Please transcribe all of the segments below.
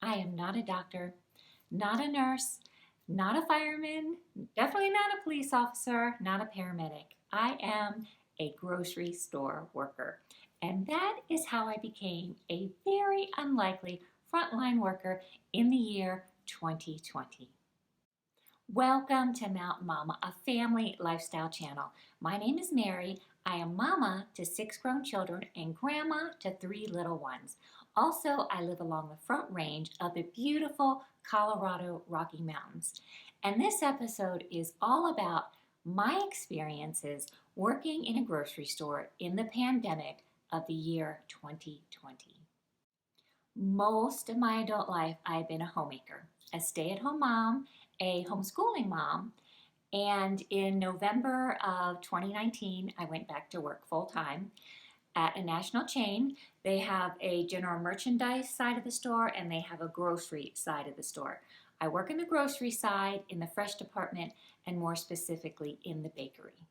I am not a doctor, not a nurse, not a fireman, definitely not a police officer, not a paramedic. I am a grocery store worker. And that is how I became a very unlikely frontline worker in the year 2020. Welcome to Mountain Mama, a family lifestyle channel. My name is Mary. I am mama to 6 grown children and grandma to 3 little ones. Also, I live along the front range of the beautiful Colorado Rocky Mountains. And this episode is all about my experiences working in a grocery store in the pandemic of the year 2020. Most of my adult life, I've been a homemaker, a stay-at-home mom, a homeschooling mom, and in November of 2019, I went back to work full-time at a national chain. They have a general merchandise side of the store and they have a grocery side of the store. I work in the grocery side, in the fresh department, and more specifically in the bakery.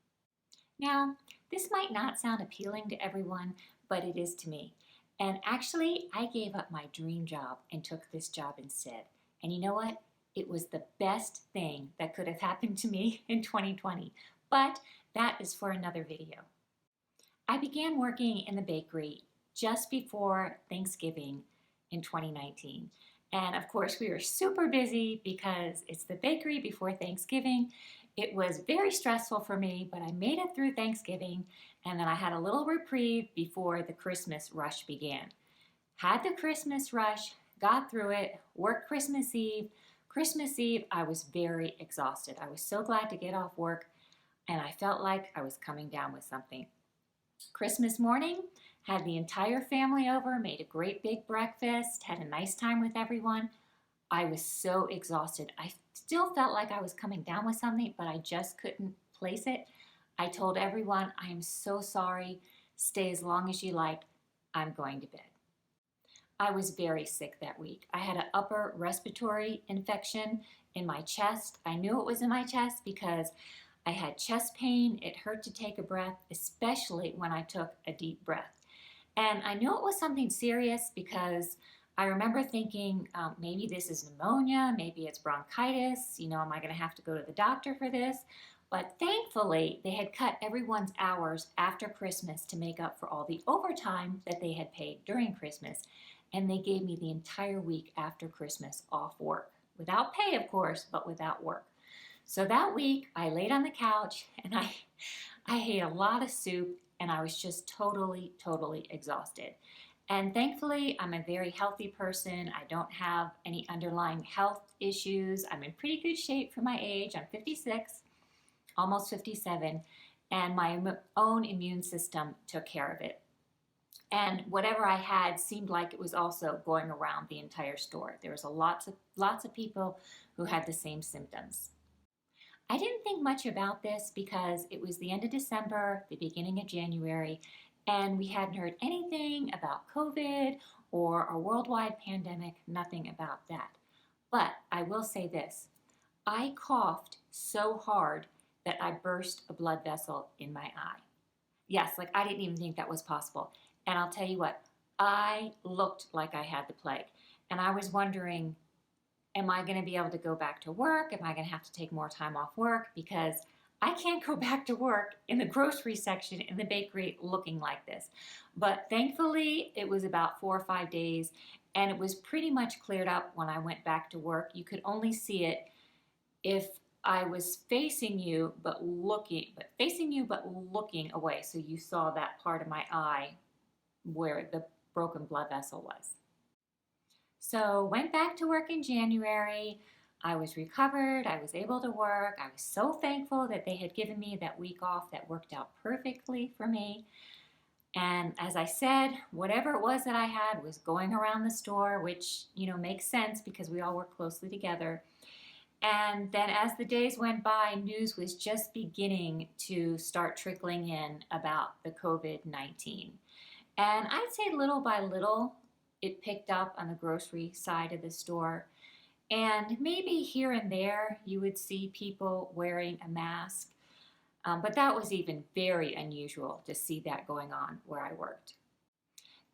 Now, this might not sound appealing to everyone, but it is to me. And actually, I gave up my dream job and took this job instead. And you know what? It was the best thing that could have happened to me in 2020. But that is for another video. I began working in the bakery just before Thanksgiving in 2019. And of course, we were super busy because it's the bakery before Thanksgiving. It was very stressful for me, but I made it through Thanksgiving, and then I had a little reprieve before the Christmas rush began. Had the Christmas rush, got through it, worked Christmas Eve. Christmas Eve, I was very exhausted. I was so glad to get off work, and I felt like I was coming down with something. Christmas morning, had the entire family over, made a great big breakfast, had a nice time with everyone. I was so exhausted. I still felt like I was coming down with something, but I just couldn't place it. I told everyone, I am so sorry. Stay as long as you like. I'm going to bed. I was very sick that week. I had an upper respiratory infection in my chest. I knew it was in my chest because I had chest pain. It hurt to take a breath, especially when I took a deep breath. And I knew it was something serious because I remember thinking, maybe this is pneumonia, maybe it's bronchitis, am I going to have to go to the doctor for this? But thankfully, they had cut everyone's hours after Christmas to make up for all the overtime that they had paid during Christmas. And they gave me the entire week after Christmas off work. Without pay, of course, but without work. So that week, I laid on the couch and I ate a lot of soup and I was just totally exhausted. And thankfully, I'm a very healthy person. I don't have any underlying health issues. I'm in pretty good shape for my age. I'm 56, almost 57, and my own immune system took care of it. And whatever I had seemed like it was also going around the entire store. There was lots of people who had the same symptoms. I didn't think much about this because it was the end of December, the beginning of January, and we hadn't heard anything about COVID or a worldwide pandemic, nothing about that. But I will say this, I coughed so hard that I burst a blood vessel in my eye. Yes, I didn't even think that was possible. And I'll tell you what, I looked like I had the plague. And I was wondering, am I going to be able to go back to work? Am I going to have to take more time off work? Because I can't go back to work in the grocery section in the bakery looking like this. But thankfully, it was about 4 or 5 days, and it was pretty much cleared up when I went back to work. You could only see it if I was facing you but looking away, so you saw that part of my eye where the broken blood vessel was. So went back to work in January. I was recovered. I was able to work. I was so thankful that they had given me that week off. That worked out perfectly for me. And as I said, whatever it was that I had was going around the store, which, makes sense because we all work closely together. And then as the days went by, news was just beginning to start trickling in about the COVID-19. And I'd say little by little, it picked up on the grocery side of the store. And maybe here and there, you would see people wearing a mask. But that was even very unusual to see that going on where I worked.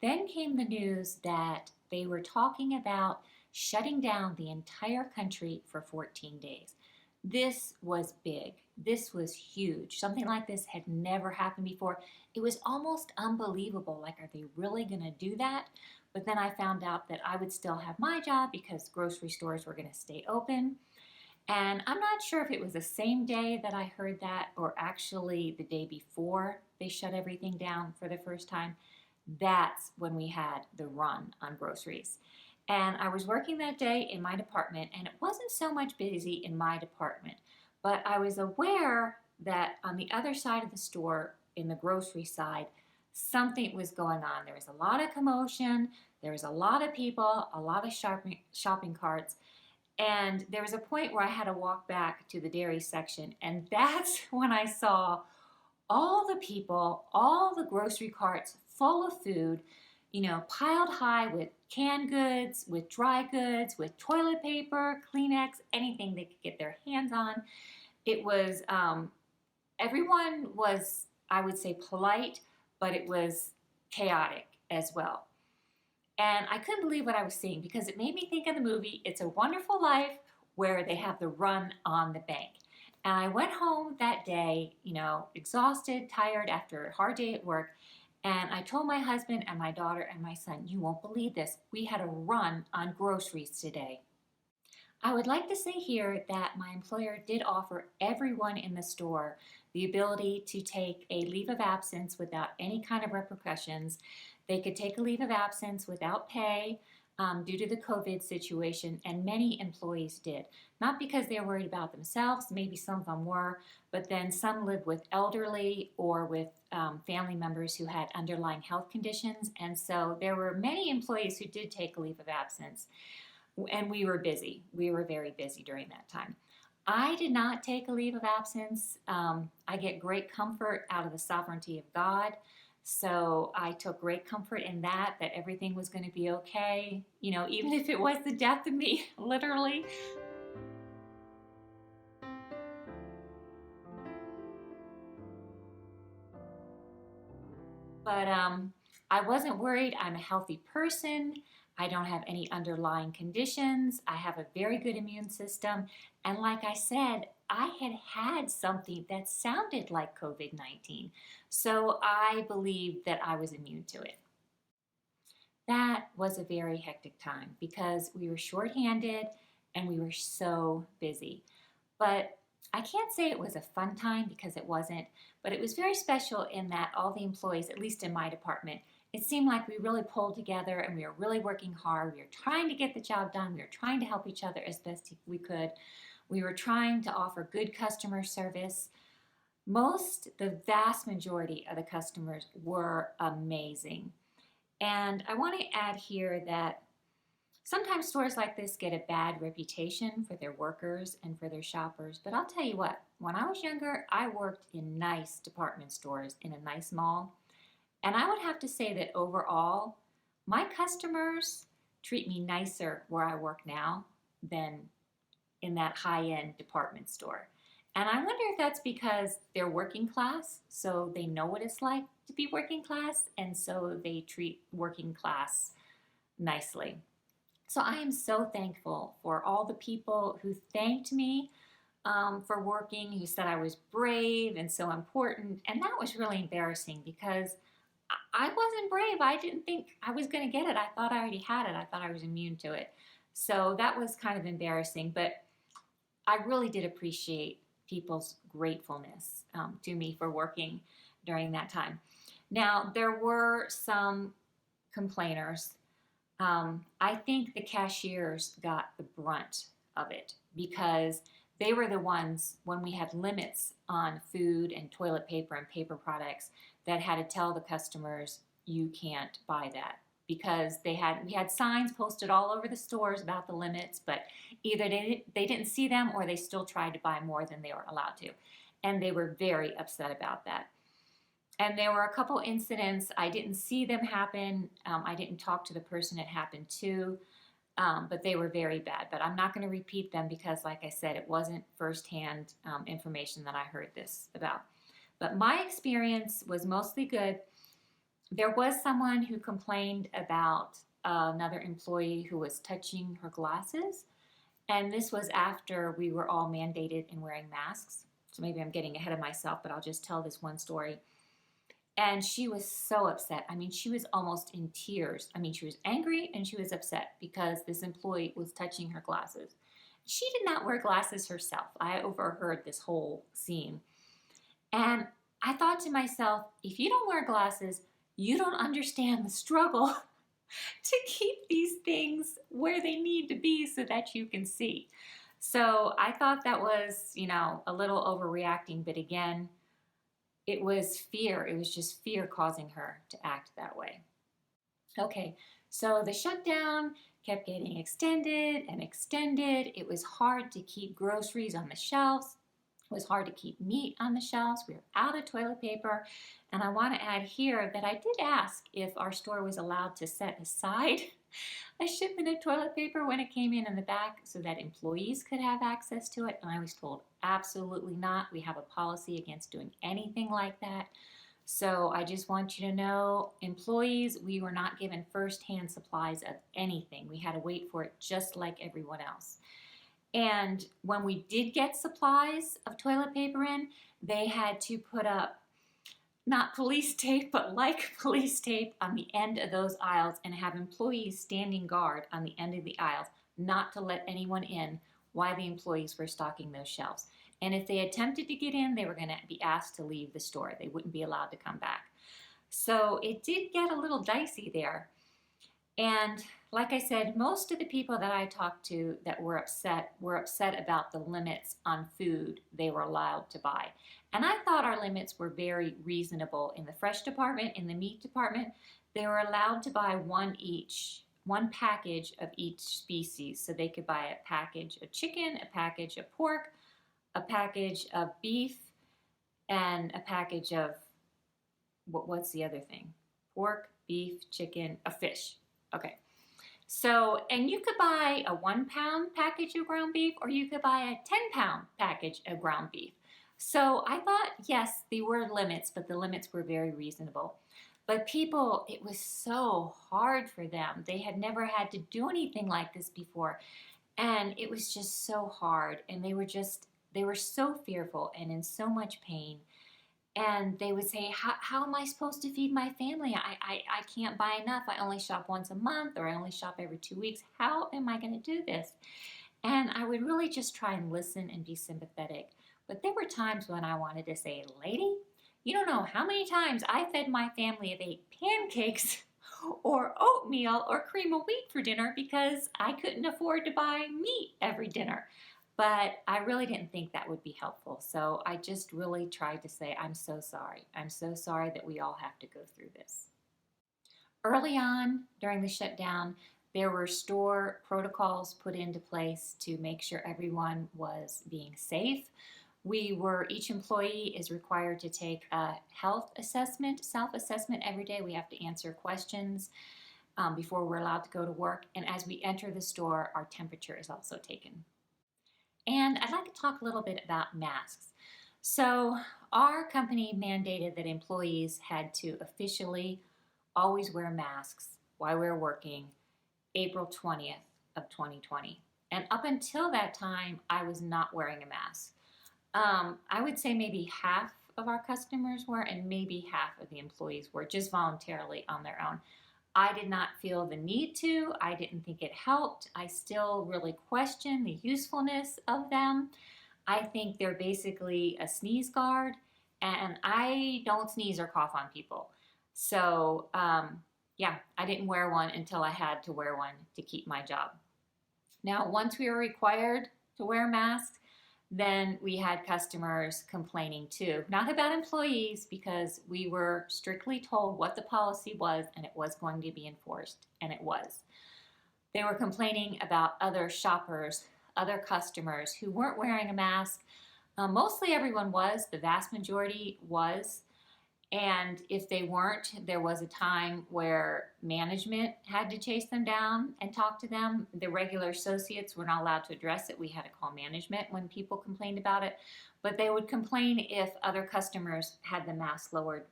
Then came the news that they were talking about shutting down the entire country for 14 days. This was big. This was huge. Something like this had never happened before. It was almost unbelievable. Like, are they really going to do that? But then I found out that I would still have my job because grocery stores were going to stay open. And I'm not sure if it was the same day that I heard that or actually the day before they shut everything down for the first time. That's when we had the run on groceries. And I was working that day in my department, and it wasn't so much busy in my department, but I was aware that on the other side of the store, in the grocery side, something was going on. There was a lot of commotion, there was a lot of people, a lot of shopping carts, and there was a point where I had to walk back to the dairy section, and that's when I saw all the people, all the grocery carts full of food, piled high with canned goods, with dry goods, with toilet paper, Kleenex, anything they could get their hands on. It was, everyone was, I would say, polite, but it was chaotic as well. And I couldn't believe what I was seeing because it made me think of the movie It's a Wonderful Life, where they have the run on the bank. And I went home that day, exhausted, tired after a hard day at work. And I told my husband and my daughter and my son, you won't believe this. We had a run on groceries today. I would like to say here that my employer did offer everyone in the store the ability to take a leave of absence without any kind of repercussions. They could take a leave of absence without pay due to the COVID situation, and many employees did. Not because they were worried about themselves, maybe some of them were, but then some lived with elderly or with family members who had underlying health conditions, and so there were many employees who did take a leave of absence. And we were busy. We were very busy during that time. I did not take a leave of absence. I get great comfort out of the sovereignty of God. So I took great comfort in that everything was going to be okay, even if it was the death of me, literally. But I wasn't worried. I'm a healthy person. I don't have any underlying conditions. I have a very good immune system. And like I said, I had something that sounded like COVID-19. So I believed that I was immune to it. That was a very hectic time because we were shorthanded and we were so busy. But I can't say it was a fun time because it wasn't, but it was very special in that all the employees, at least in my department, it seemed like we really pulled together and we were really working hard. We were trying to get the job done. We were trying to help each other as best we could. We were trying to offer good customer service. The vast majority of the customers were amazing. And I want to add here that sometimes stores like this get a bad reputation for their workers and for their shoppers. But I'll tell you what, when I was younger, I worked in nice department stores in a nice mall. And I would have to say that overall, my customers treat me nicer where I work now than in that high-end department store. And I wonder if that's because they're working class, so they know what it's like to be working class, and so they treat working class nicely. So I am so thankful for all the people who thanked me for working, who said I was brave and so important. And that was really embarrassing because I wasn't brave. I didn't think I was going to get it. I thought I already had it. I thought I was immune to it. So that was kind of embarrassing. But I really did appreciate people's gratefulness to me for working during that time. Now, there were some complainers. I think the cashiers got the brunt of it because they were the ones, when we had limits on food and toilet paper and paper products, that had to tell the customers, you can't buy that. Because we had signs posted all over the stores about the limits, but either they didn't see them or they still tried to buy more than they were allowed to. And they were very upset about that. And there were a couple incidents. I didn't see them happen. I didn't talk to the person it happened to, but they were very bad. But I'm not going to repeat them because, like I said, it wasn't firsthand information that I heard this about. But my experience was mostly good. There was someone who complained about another employee who was touching her glasses. And this was after we were all mandated in wearing masks. So maybe I'm getting ahead of myself, but I'll just tell this one story. And she was so upset. I mean, she was almost in tears. I mean, she was angry and she was upset because this employee was touching her glasses. She did not wear glasses herself. I overheard this whole scene. And I thought to myself, if you don't wear glasses, you don't understand the struggle to keep these things where they need to be so that you can see. So I thought that was, a little overreacting, but again, it was fear. It was just fear causing her to act that way. Okay, so the shutdown kept getting extended and extended. It was hard to keep groceries on the shelves. It was hard to keep meat on the shelves. We were out of toilet paper. And I want to add here that I did ask if our store was allowed to set aside a shipment of toilet paper when it came in the back so that employees could have access to it. And I was told absolutely not. We have a policy against doing anything like that. So I just want you to know, employees, we were not given firsthand supplies of anything. We had to wait for it just like everyone else. And when we did get supplies of toilet paper in, they had to put up not police tape, but like police tape on the end of those aisles and have employees standing guard on the end of the aisles, not to let anyone in while the employees were stocking those shelves. And if they attempted to get in, they were going to be asked to leave the store. They wouldn't be allowed to come back. So it did get a little dicey there. And like I said, most of the people that I talked to that were upset about the limits on food they were allowed to buy. And I thought our limits were very reasonable. In the fresh department, in the meat department, they were allowed to buy one package of each species. So they could buy a package of chicken, a package of pork, a package of beef, and a package of, what's the other thing? Pork, beef, chicken, a fish. Okay. So, and you could buy a 1 pound package of ground beef, or you could buy a 10-pound package of ground beef. So I thought, yes, there were limits, but the limits were very reasonable. But people, it was so hard for them. They had never had to do anything like this before. And it was just so hard. And they were so fearful and in so much pain. And they would say, how am I supposed to feed my family? I can't buy enough. I only shop once a month, or I only shop every 2 weeks. How am I going to do this? And I would really just try and listen and be sympathetic. But there were times when I wanted to say, lady, you don't know how many times I fed my family of 8 pancakes or oatmeal or cream of wheat for dinner because I couldn't afford to buy meat every dinner. But I really didn't think that would be helpful. So I just really tried to say, I'm so sorry. I'm so sorry that we all have to go through this. Early on during the shutdown, there were store protocols put into place to make sure everyone was being safe. Each employee is required to take a health assessment, self-assessment every day. We have to answer questions before we're allowed to go to work. And as we enter the store, our temperature is also taken. And I'd like to talk a little bit about masks. So our company mandated that employees had to officially always wear masks while we were working April 20th of 2020. And up until that time, I was not wearing a mask. I would say maybe half of our customers were, and maybe half of the employees were, just voluntarily on their own. I did not feel the need to. I didn't think it helped. I still really question the usefulness of them. I think they're basically a sneeze guard, and I don't sneeze or cough on people. So, I didn't wear one until I had to wear one to keep my job. Now, once we were required to wear masks, then we had customers complaining too. Not about employees, because we were strictly told what the policy was and it was going to be enforced, and it was. They were complaining about other shoppers, other customers who weren't wearing a mask. Mostly everyone was, the vast majority was. And if they weren't, there was a time where management had to chase them down and talk to them. The regular associates were not allowed to address it. We had to call management when people complained about it. But they would complain if other customers had the mask lowered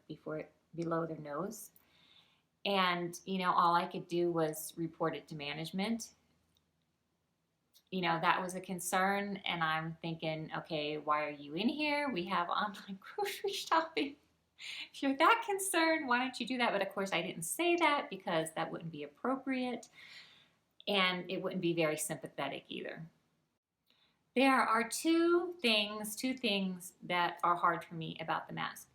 below their nose. And, all I could do was report it to management. That was a concern. And I'm thinking, okay, why are you in here? We have online grocery shopping. If you're that concerned, why don't you do that? But of course, I didn't say that because that wouldn't be appropriate and it wouldn't be very sympathetic either. There are two things that are hard for me about the mask.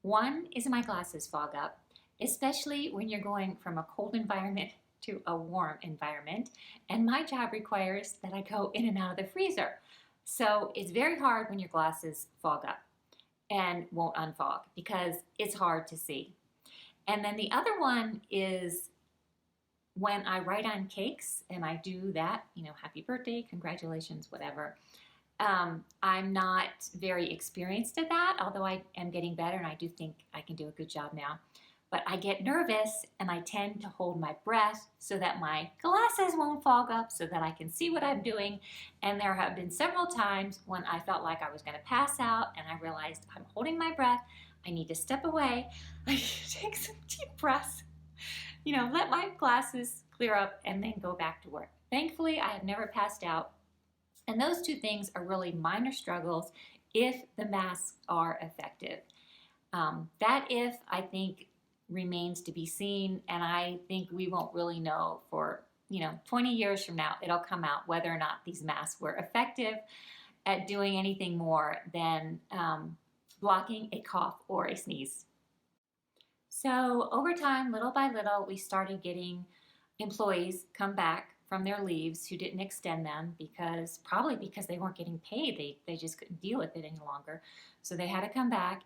One is my glasses fog up, especially when you're going from a cold environment to a warm environment. And my job requires that I go in and out of the freezer. So it's very hard when your glasses fog up and won't unfog because it's hard to see. And then the other one is when I write on cakes and I do that, happy birthday, congratulations, whatever. I'm not very experienced at that, although I am getting better and I do think I can do a good job now. But I get nervous and I tend to hold my breath so that my glasses won't fog up so that I can see what I'm doing. And there have been several times when I felt like I was going to pass out and I realized I'm holding my breath. I need to step away. I need to take some deep breaths, let my glasses clear up and then go back to work. Thankfully, I have never passed out. And those two things are really minor struggles if the masks are effective. That if, I think, remains to be seen, and I think we won't really know for 20 years from now. It'll come out whether or not these masks were effective at doing anything more than blocking a cough or a sneeze. So over time, little by little, we started getting employees come back from their leaves who didn't extend them probably because they weren't getting paid. They just couldn't deal with it any longer. So they had to come back.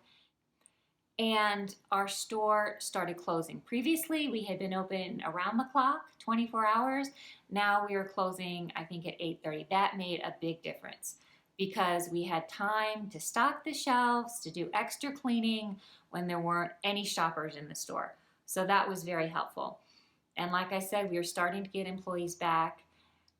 And our store started closing. Previously, we had been open around the clock, 24 hours. Now we are closing, I think, at 8:30. That made a big difference because we had time to stock the shelves, to do extra cleaning when there weren't any shoppers in the store. So that was very helpful. And like I said, we are starting to get employees back.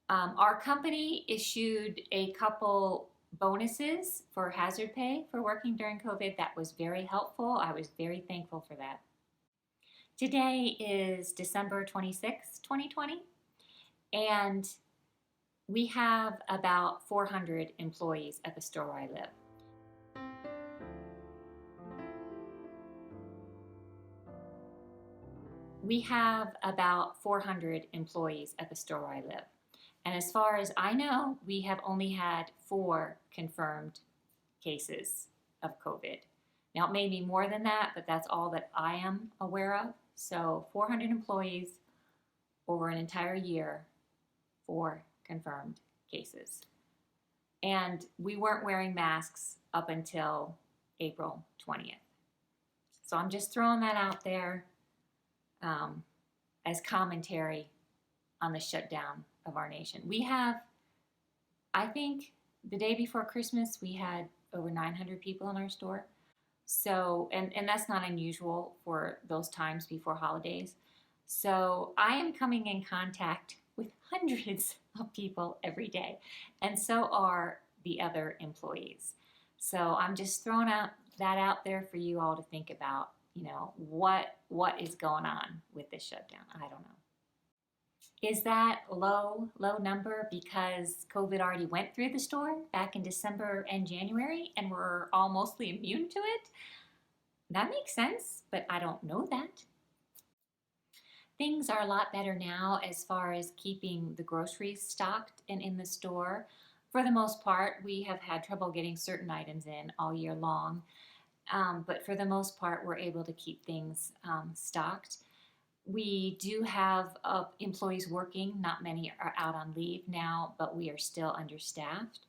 Our company issued a couple bonuses for hazard pay for working during COVID. That was very helpful. I was very thankful for that. Today is December 26, 2020, and we have about 400 employees at the store where I live. We have about 400 employees at the store where I live. And as far as I know, we have only had 4 confirmed cases of COVID. Now, it may be more than that, but that's all that I am aware of. So 400 employees over an entire year, 4 confirmed cases. And we weren't wearing masks up until April 20th. So I'm just throwing that out there as commentary on the shutdown of our nation. We have, I think, the day before Christmas, we had over 900 people in our store. So, and that's not unusual for those times before holidays. So I am coming in contact with hundreds of people every day, and so are the other employees. So I'm just throwing that out there for you all to think about, what is going on with this shutdown. I don't know. Is that low number because COVID already went through the store back in December and January and we're all mostly immune to it? That makes sense, but I don't know that. Things are a lot better now as far as keeping the groceries stocked and in the store. For the most part, we have had trouble getting certain items in all year long, but for the most part, we're able to keep things stocked. We do have employees working. Not many are out on leave now, but we are still understaffed.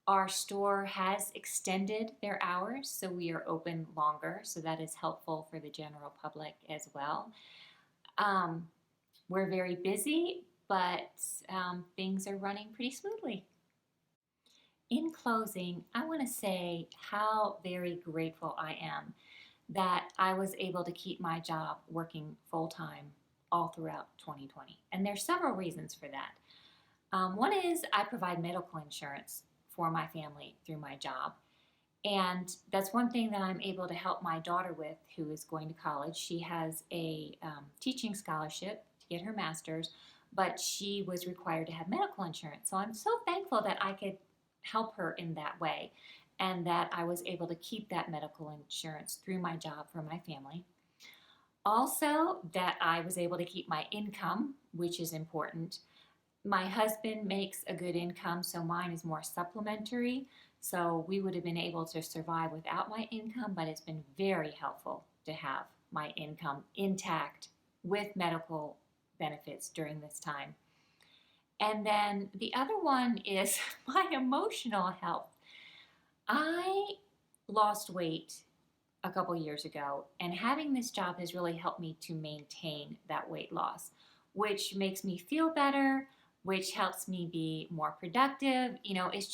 Our store has extended their hours, so we are open longer, so that is helpful for the general public as well. We're very busy, but things are running pretty smoothly. In closing, I want to say how very grateful I am that I was able to keep my job working full-time all throughout 2020. And there's several reasons for that. One is I provide medical insurance for my family through my job. And that's one thing that I'm able to help my daughter with, who is going to college. She has a teaching scholarship to get her master's, but she was required to have medical insurance. So I'm so thankful that I could help her in that way and that I was able to keep that medical insurance through my job for my family. Also, that I was able to keep my income, which is important. My husband makes a good income, so mine is more supplementary. So we would have been able to survive without my income, but it's been very helpful to have my income intact with medical benefits during this time. And then the other one is my emotional health. I lost weight a couple years ago, and having this job has really helped me to maintain that weight loss, which makes me feel better, which helps me be more productive. It's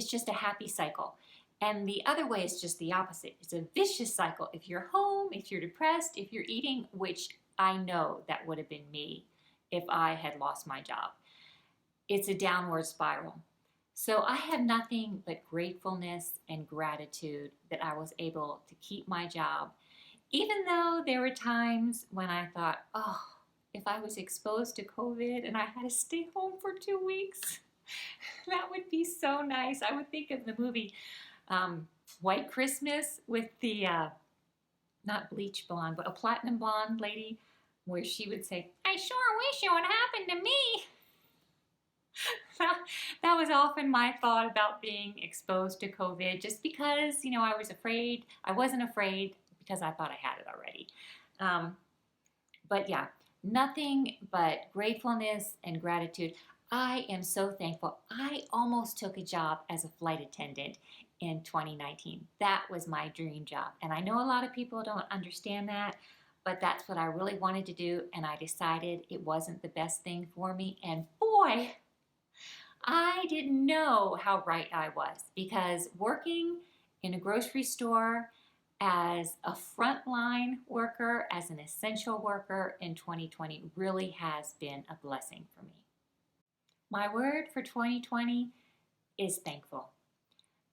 just a happy cycle. And the other way is just the opposite. It's a vicious cycle. If you're home, if you're depressed, if you're eating, which I know that would have been me if I had lost my job. It's a downward spiral. So I have nothing but gratefulness and gratitude that I was able to keep my job, even though there were times when I thought, oh, if I was exposed to COVID and I had to stay home for 2 weeks, that would be so nice. I would think of the movie White Christmas with the, not bleach blonde, but a platinum blonde lady, where she would say, I sure wish it would happen to me. That was often my thought about being exposed to COVID, just because, I was afraid. I wasn't afraid because I thought I had it already. But yeah, nothing but gratefulness and gratitude. I am so thankful. I almost took a job as a flight attendant in 2019. That was my dream job. And I know a lot of people don't understand that, but that's what I really wanted to do. And I decided it wasn't the best thing for me. And boy, I didn't know how right I was, because working in a grocery store as a frontline worker, as an essential worker in 2020 really has been a blessing for me. My word for 2020 is thankful.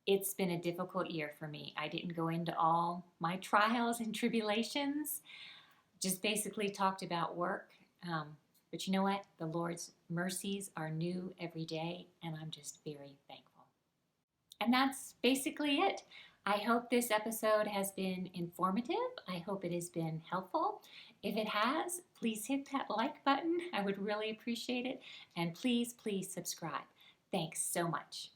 It's been a difficult year for me. I didn't go into all my trials and tribulations, just basically talked about work. But you know what? The Lord's mercies are new every day, and I'm just very thankful. And that's basically it. I hope this episode has been informative. I hope it has been helpful. If it has, please hit that like button. I would really appreciate it. And please, please subscribe. Thanks so much.